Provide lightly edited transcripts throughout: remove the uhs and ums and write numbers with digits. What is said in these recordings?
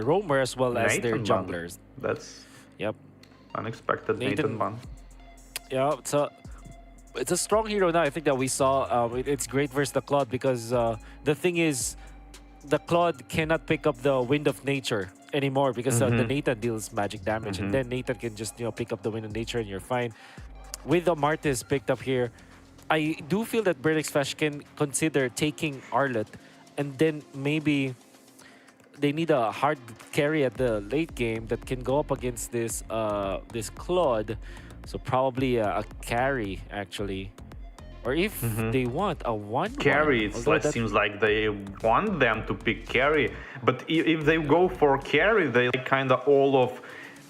roamer as well as their Nathan ban. junglers. That's Yep. unexpected Nathan ban. Yeah, it's a strong hero now. I think that we saw it's great versus the Claude because the thing is, the Claude cannot pick up the Wind of Nature anymore because the Nathan deals magic damage, and then Nathan can just pick up the Wind of Nature and you're fine. With the Martis picked up here, I do feel that Burnix Flash can consider taking Arlet, and then maybe they need a hard carry at the late game that can go up against this this Claude. So probably a carry actually, or if they want a 1/1. Carry, seems like they want them to pick carry, but if they go for carry, they like kind of all of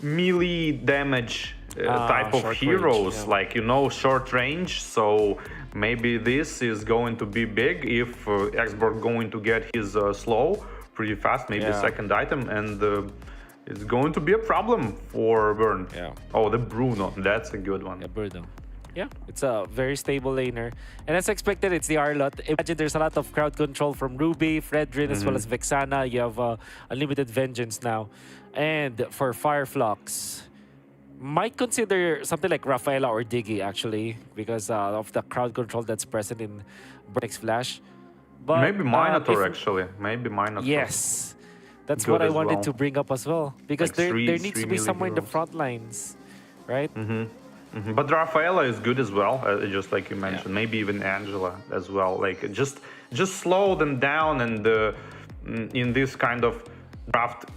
melee damage type of heroes, range, like short range. So maybe this is going to be big if Xborg going to get his slow pretty fast, maybe second item, and it's going to be a problem for Burn. Yeah. Oh, the Bruno, that's a good one. Yeah, Bruno. Yeah, it's a very stable laner. And as expected, it's the Arlot. Imagine there's a lot of crowd control from Ruby, Fredrin, as well as Vexana. You have unlimited vengeance now. And for FLUX, might consider something like Rafaela or Diggy, actually, because of the crowd control that's present in Burnix Flash. But maybe Minotaur, actually. Maybe Minotaur. Yes. That's Good what I as wanted well. to bring up as well. Because Like there needs to be melee somewhere in the heroes. front lines, right? But Rafaela is good as well, just like you mentioned. Maybe even Angela as well. Like just slow them down, and in this kind of draft,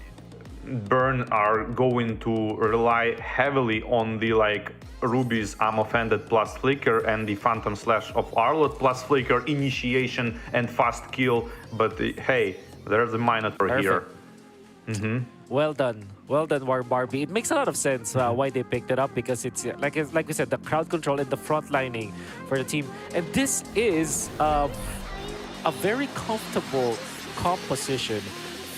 Burn are going to rely heavily on the Ruby's I'm Offended plus Flicker and the Phantom Slash of Arlot plus Flicker, initiation and fast kill. But hey, there's a Minotaur here. Well done, War Barbie. It makes a lot of sense why they picked it up, because it's like we said, the crowd control and the front lining for the team, and this is a very comfortable composition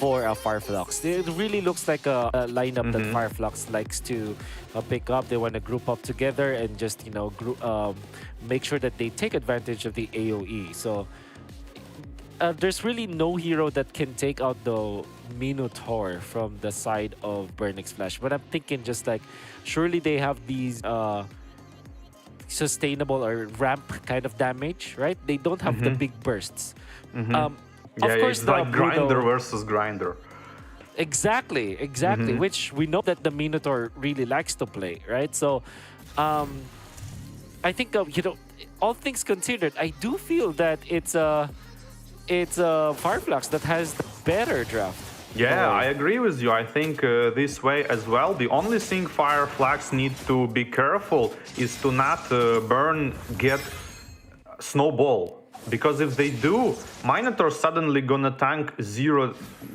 for FLUX. It really looks like a lineup that FLUX likes to pick up. They want to group up together and just make sure that they take advantage of the AOE. So there's really no hero that can take out the Minotaur from the side of Burnix Flash. But I'm thinking just like, surely they have these sustainable or ramp kind of damage, right? They don't have the big bursts. Of course, it's like Grinder versus Grinder. Exactly. Which we know that the Minotaur really likes to play, right? So, I think all things considered, I do feel that it's a FLUX that has the better draft. Yeah, I agree with you. I think this way as well. The only thing FLUX need to be careful is to not get snowball. Because if they do, Minotaur suddenly gonna tank zero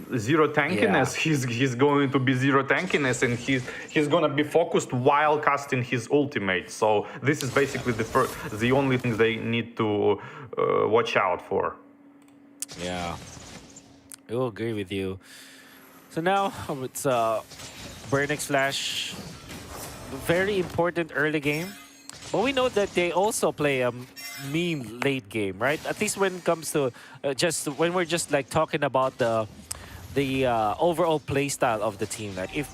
tankiness. He's going to be zero tankiness, and he's gonna be focused while casting his ultimate. So this is basically the only thing they need to watch out for. Yeah, I will agree with you. So now it's Burnix Flash, very important early game, but we know that they also play a mean late game, right? At least when it comes to when we're just like talking about the overall play style of the team. Like if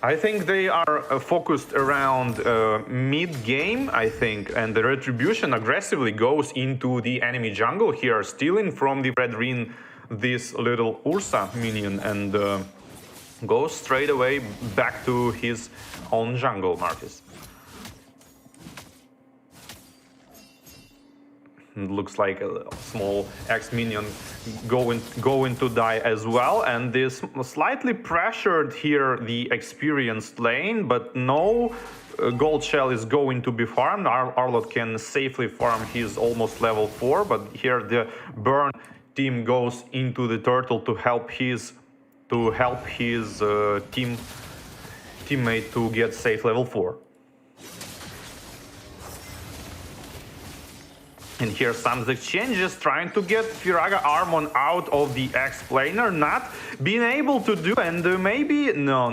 I think they are focused around mid-game, I think, and the Retribution aggressively goes into the enemy jungle here, stealing from the Red Ring this little Ursa minion, and goes straight away back to his own jungle, Marcus. Looks like a small X minion going to die as well, and this slightly pressured here the experienced lane, but no gold shell is going to be farmed. Arlot can safely farm his almost level 4, but here the Burn team goes into the turtle to help his teammate to get safe level 4. And here's some exchanges trying to get Firaga Armon out of the X-Planer, not being able to do, and maybe, no,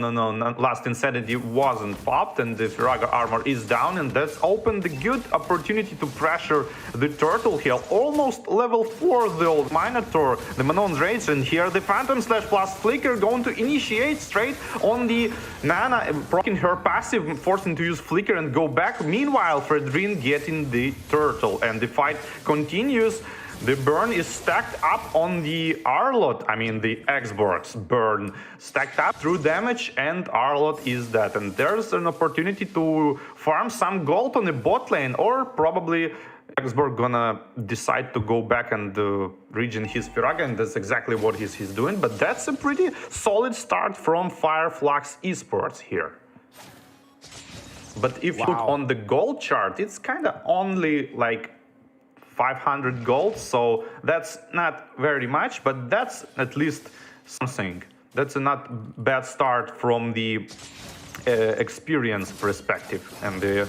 Last Insanity wasn't popped, and the Firaga Armor is down, and that's opened a good opportunity to pressure the Turtle here. Almost level 4, the old Minotaur, the Manon Rage, and here the Phantom Slash plus Flicker going to initiate straight on the Nana, proccing her passive, forcing to use Flicker and go back. Meanwhile, Fredrin getting the Turtle, and the fight continues. The burn is stacked up on the Arlot, I mean the Xborg's burn, stacked up through damage, and Arlot is dead. And there's an opportunity to farm some gold on the bot lane, or probably Xborg gonna decide to go back and regen his Firaga, and that's exactly what he's doing. But that's a pretty solid start from FLUX Esports here. But if you look on the gold chart, it's kind of only like 500 gold, so that's not very much, but that's at least something. That's a not bad start from the experience perspective. And the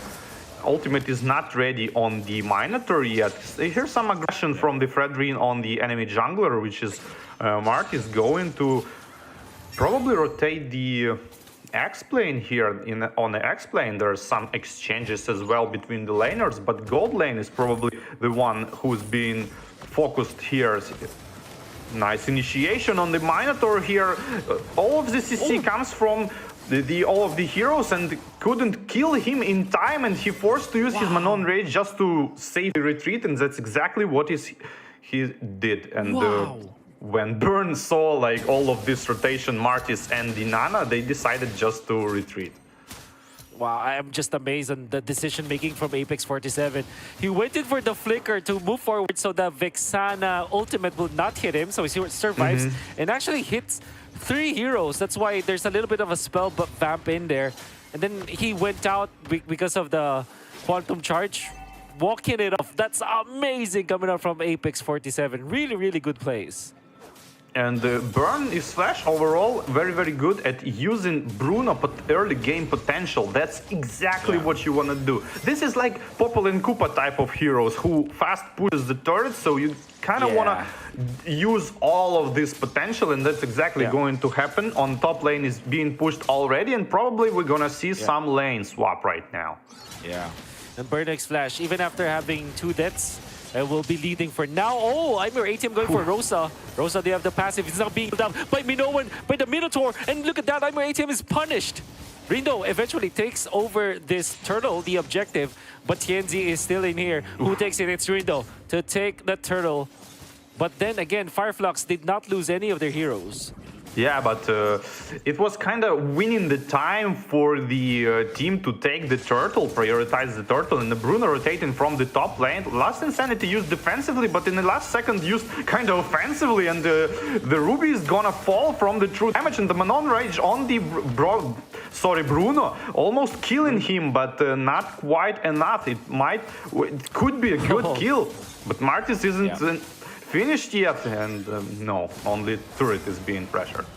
ultimate is not ready on the Minotaur yet. Here's some aggression from the Fredrin on the enemy jungler, which is Mark is going to probably rotate the X-Plane here. On the X-Plane, there's some exchanges as well between the laners, but gold lane is probably the one who's being focused here. Nice initiation on the Minotaur here. All of the CC comes from all of the heroes, and couldn't kill him in time, and he forced to use his Manon Rage just to save the retreat, and that's exactly what he did. And when Burn saw like all of this rotation, Martis and the Nana, they decided just to retreat. Wow, I am just amazed on the decision making from Apex 47. He waited for the flicker to move forward so that Vexana ultimate will not hit him, so he survives and actually hits 3 heroes. That's why there's a little bit of a spell vamp in there. And then he went out because of the Quantum Charge, walking it off. That's amazing coming out from Apex 47. Really, really good plays. And Burn is Flash overall very good at using Bruno early game potential. That's exactly what you want to do. This is like Popol and Koopa type of heroes who fast pushes the turret, so you kind of want to use all of this potential, and that's exactly going to happen. On top lane is being pushed already, and probably we're gonna see some lane swap right now. Yeah. And Burn X Flash, even after having 2 deaths, will be leading for now. Oh, I'm your ATM going for Rosa. Rosa, they have the passive. It's now being down by Minoan, by the Minotaur. And look at that, I'm your ATM is punished. Rindo eventually takes over this turtle, the objective. But Tienzi is still in here. Who takes it? It's Rindo to take the turtle. But then again, FLUX did not lose any of their heroes. Yeah, but it was kind of winning the time for the team to take the turtle, prioritize the turtle, and the Bruno rotating from the top lane. Last Insanity used defensively, but in the last second used kind of offensively, and the Ruby is gonna fall from the true damage, and the Manon Rage on the Bruno, almost killing him, but not quite enough. It could be a good kill, but Martis isn't finished yet, and no, only turret is being pressured.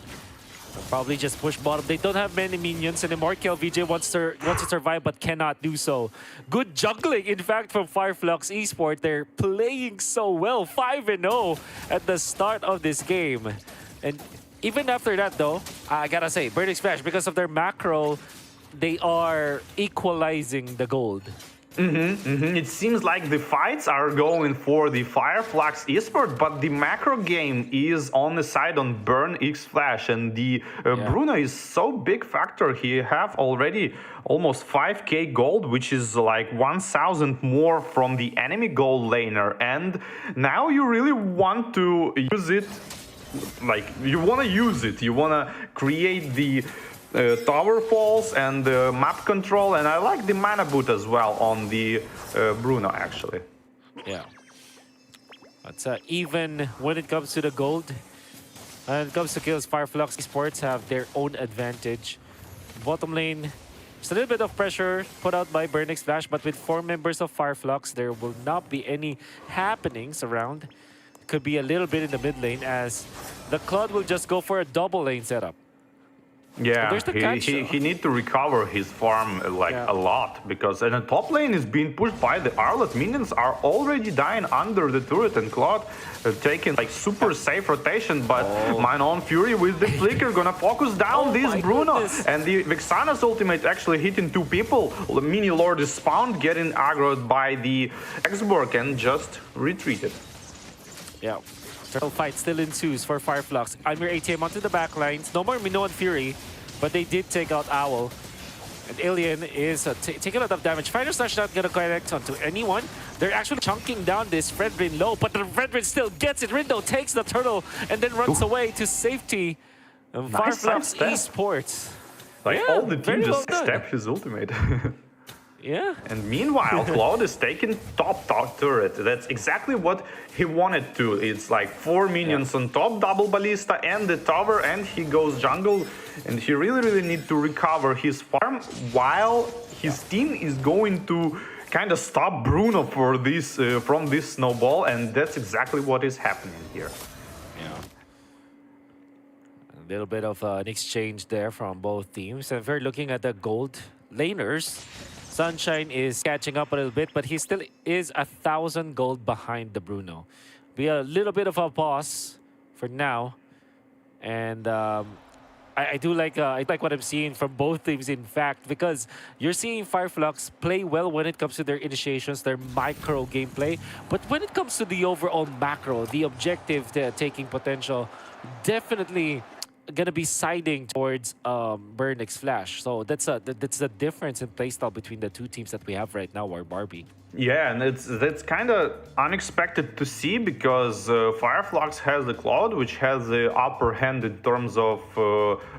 Probably just push bottom. They don't have many minions anymore. KLVJ wants to survive but cannot do so. Good juggling, in fact, from FLUX Esports. They're playing so well, 5-0 at the start of this game. And even after that, though, I gotta say, Burning Splash, because of their macro, they are equalizing the gold. It seems like the fights are going for the FLUX Esports, but the macro game is on the side on Burn X Flash, and the Bruno is so big factor. He have already almost 5k gold, which is like 1,000 more from the enemy gold laner, and now you really want to use it. Like, you want to use it. You want to create the tower falls and map control, and I like the mana boot as well on the Bruno, actually. Yeah. But even when it comes to the gold, when it comes to kills, FLUX Esports have their own advantage. Bottom lane, there's a little bit of pressure put out by Burn X Flash, but with 4 members of FLUX, there will not be any happenings around. Could be a little bit in the mid lane, as the Cloud will just go for a double lane setup. Yeah, there's the catch. he need to recover his farm like Yeah. a lot, because and the top lane is being pushed by the Arlet. Minions are already dying under the turret, and Claude taking like super safe rotation, but my own Fury with the flicker gonna focus down Oh this my Bruno, goodness. and the Vexana's ultimate actually hitting two people. The Mini Lord is spawned, getting aggroed by the Exborg and just retreated. Yeah. Turtle fight still ensues for FLUX. I'm your ATM onto the back lines. No more Minoan Fury, but they did take out Owl. And Alien is taking a lot of damage. Fighter Slash not gonna connect onto anyone. They're actually chunking down this Fredrin low, but the Fredrin still gets it. Rindo takes the turtle and then runs away to safety. And Nice FLUX sidestep. Esports. Like Yeah, all the team very just well done. stepped his ultimate. Yeah. And meanwhile, Claude is taking top turret. That's exactly what he wanted to. It's like 4 minions on top, double ballista and the tower, and he goes jungle. And he really needs to recover his farm while his team is going to kind of stop Bruno for this from this snowball, and that's exactly what is happening here. Yeah. A little bit of an exchange there from both teams. And if we're looking at the gold laners, Sunshine is catching up a little bit, but he still is 1,000 gold behind the Bruno. Be a little bit of a pause for now. And I do like I like what I'm seeing from both teams, in fact, because you're seeing FLUX play well when it comes to their initiations, their micro gameplay. But when it comes to the overall macro, the objective, the taking potential, definitely gonna be siding towards Burn X Flash. So that's the difference in playstyle between the two teams that we have right now, or Barbie. Yeah, and that's kind of unexpected to see, because FLUX has the Cloud, which has the upper hand in terms of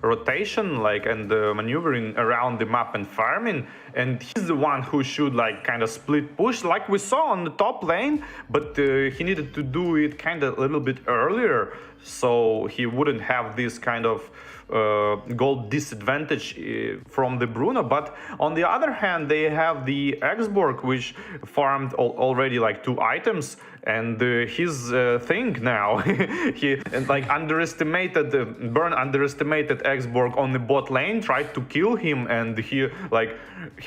rotation, like, and maneuvering around the map and farming. And he's the one who should like kind of split push, like we saw on the top lane. But he needed to do it kind of a little bit earlier, so he wouldn't have this kind of gold disadvantage from the Bruno. But on the other hand, they have the Exborg, which farmed already like 2 items, and his thing now he like underestimated Burn underestimated Exborg on the bot lane, tried to kill him, and he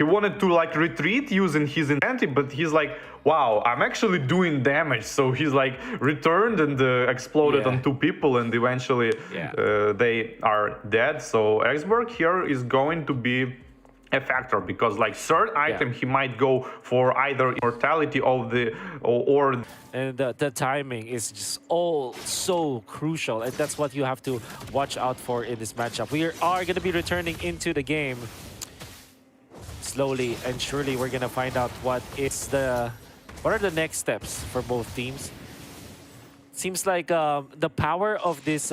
wanted to like retreat using his incentive, but he's like, wow, I'm actually doing damage. So he's like returned and exploded on 2 people, and eventually they are dead. So Exborg here is going to be a factor, because like third item he might go for either immortality of the or And the timing is just all so crucial, and that's what you have to watch out for in this matchup. We are going to be returning into the game slowly and surely. We're going to find out what are the next steps for both teams. Seems like the power of this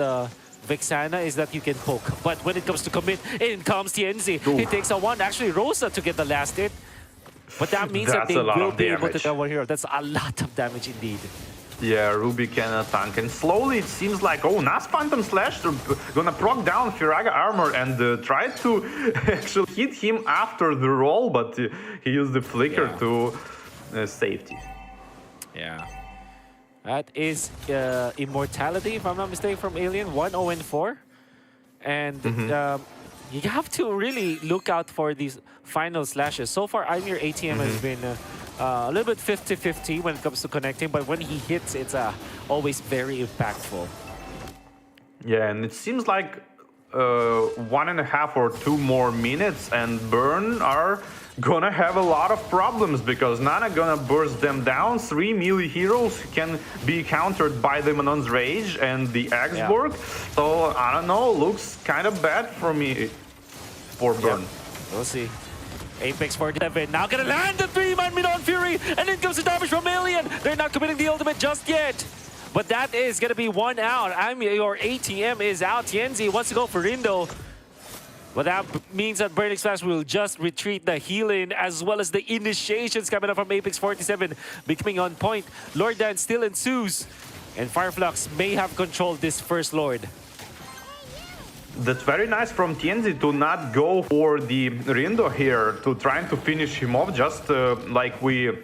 Vexana is that you can poke, but when it comes to commit, in comes TNZ. He takes a 1, actually Rosa to get the last hit, but that means that they will be able to get one hero. That's a lot of damage indeed. Yeah, Ruby can tank, and slowly it seems like, Nas Phantom Slash gonna proc down Firaga armor and try to actually hit him after the roll, but he used the flicker to safety. Yeah. That is immortality, if I'm not mistaken, from Alien, 1-0-4. And you have to really look out for these final slashes. So far, I'm your ATM has been a little bit 50-50 when it comes to connecting, but when he hits, it's always very impactful. Yeah, and it seems like 1.5 or 2 more minutes, and Burn are gonna have a lot of problems, because Nana gonna burst them down. 3 melee heroes can be countered by the Manon's Rage and the Exborg. So I don't know, looks kind of bad for me, for Burn. We'll see. Apex 47 now gonna land the 3-man Minon Fury, and in comes the damage from Alien. They're not committing the ultimate just yet, but that is gonna be 1 out. Your ATM is out. Tienzi wants to go for Rindo. But that means that Burn X Flash will just retreat. The healing as well as the initiations coming up from Apex 47 becoming on point. Lord Dance still ensues, and FLUX may have controlled this first Lord. That's very nice from Tienzi to not go for the Rindo here, to trying to finish him off, just like we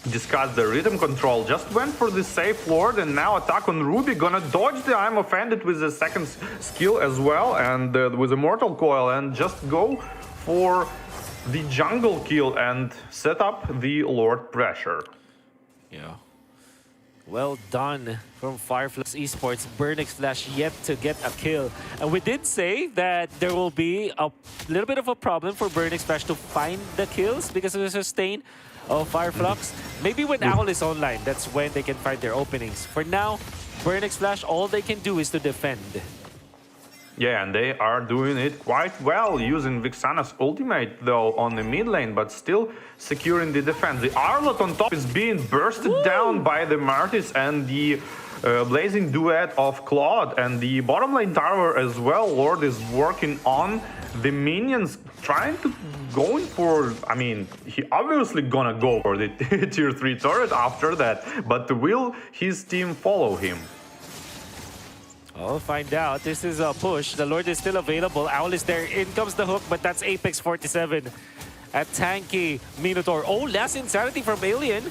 discussed the rhythm control, just went for the safe Lord, and now attack on Ruby, gonna dodge the I'm Offended with the second skill as well, and with a Mortal Coil, and just go for the jungle kill and set up the Lord pressure. Yeah. Well done from FLUX Esports. Burnix Flash yet to get a kill. And we did say that there will be a little bit of a problem for Burnix Flash to find the kills because of the sustain of FLUX. Maybe when Owl is online, that's when they can find their openings. For now, Burnix Flash, all they can do is to defend. Yeah, and they are doing it quite well, using Vixana's ultimate, though, on the mid lane, but still securing the defense. The Arlot on top is being bursted down by the Martis and the blazing duet of Claude, and the bottom lane tower as well. Lord is working on the minions, trying to going for, I mean, he obviously gonna go for the tier 3 turret after that, but will his team follow him? I'll find out. This is a push. The Lord is still available. Owl is there. In comes the hook, but that's Apex 47. A tanky Minotaur. Oh, last Insanity from Alien.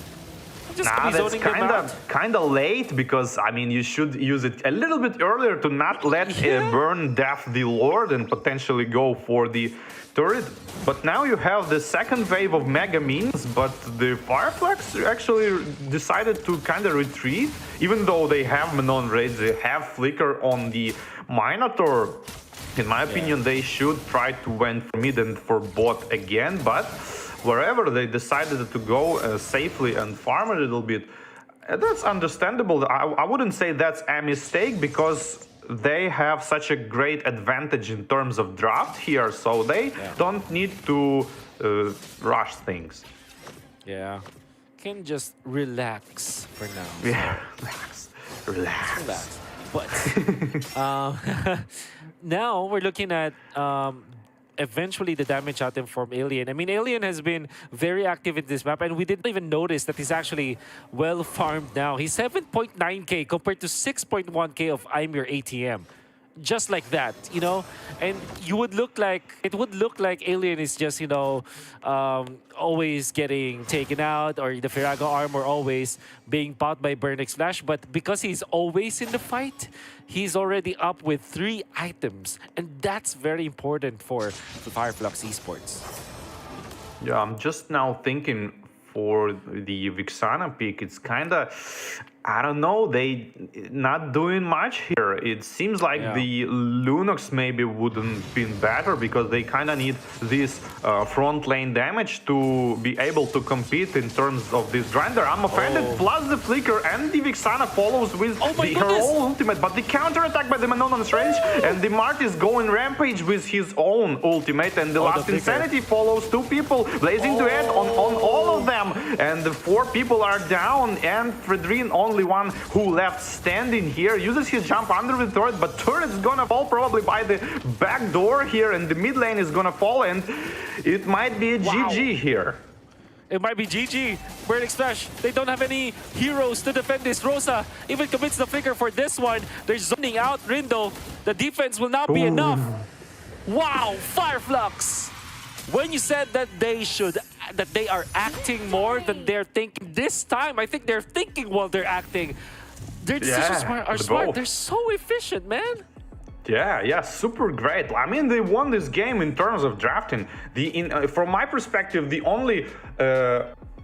Just that's kind of late, because I mean you should use it a little bit earlier to not let burn death the Lord and potentially go for the turret. But now you have the second wave of mega minions, but the FLUX actually decided to kind of retreat, even though they have Manon raids, they have Flicker on the Minotaur. In my opinion, they should try to went for mid and for bot again, but wherever they decided to go safely and farm a little bit, that's understandable. I wouldn't say that's a mistake, because they have such a great advantage in terms of draft here, so they don't need to rush things. Yeah, can just relax for now. So. Yeah, relax. But now we're looking at eventually the damage item from Alien. I mean, Alien has been very active in this map, and we didn't even notice that he's actually well farmed now. He's 7.9k compared to 6.1k of I'm Your ATM. Just like that, you know? And you would look like, it would look like Alien is just, you know, always getting taken out, or the Firago armor always being popped by Burnix Flash. But because he's always in the fight, he's already up with 3 items. And that's very important for FLUX Esports. Yeah, I'm just now thinking for the Vixana pick, it's kind of, I don't know, they not doing much here. It seems like the Lunox maybe wouldn't been better, because they kind of need this front lane damage to be able to compete in terms of this grinder. I'm Offended plus the Flicker, and the Vixana follows with her own ultimate, but the counter attack by the Manon on range, and the Mart is going rampage with his own ultimate, and the last Insanity follows 2 people, blazing to add on all of them, and the 4 people are down, and Fredrin only one who left standing here, uses his jump under the turret, but turret is gonna fall probably by the back door here, and the mid lane is gonna fall, and it might be a GG here. It might be GG. Burnix Flash, they don't have any heroes to defend this. Rosa even commits the flicker for this one. They're zoning out Rindo. The defense will not be enough. Wow, FLUX. When you said that they are acting more than they're thinking, this time I think they're thinking while they're acting. Their decisions are smart. They're so efficient, man. Yeah, super great. I mean, they won this game in terms of drafting. From my perspective, the only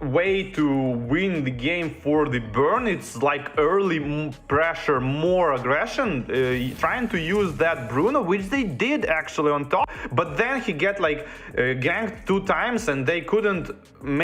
way to win the game for the Burn, it's like early pressure, more aggression, trying to use that Bruno, which they did actually on top, but then he get like ganked 2 times, and they couldn't make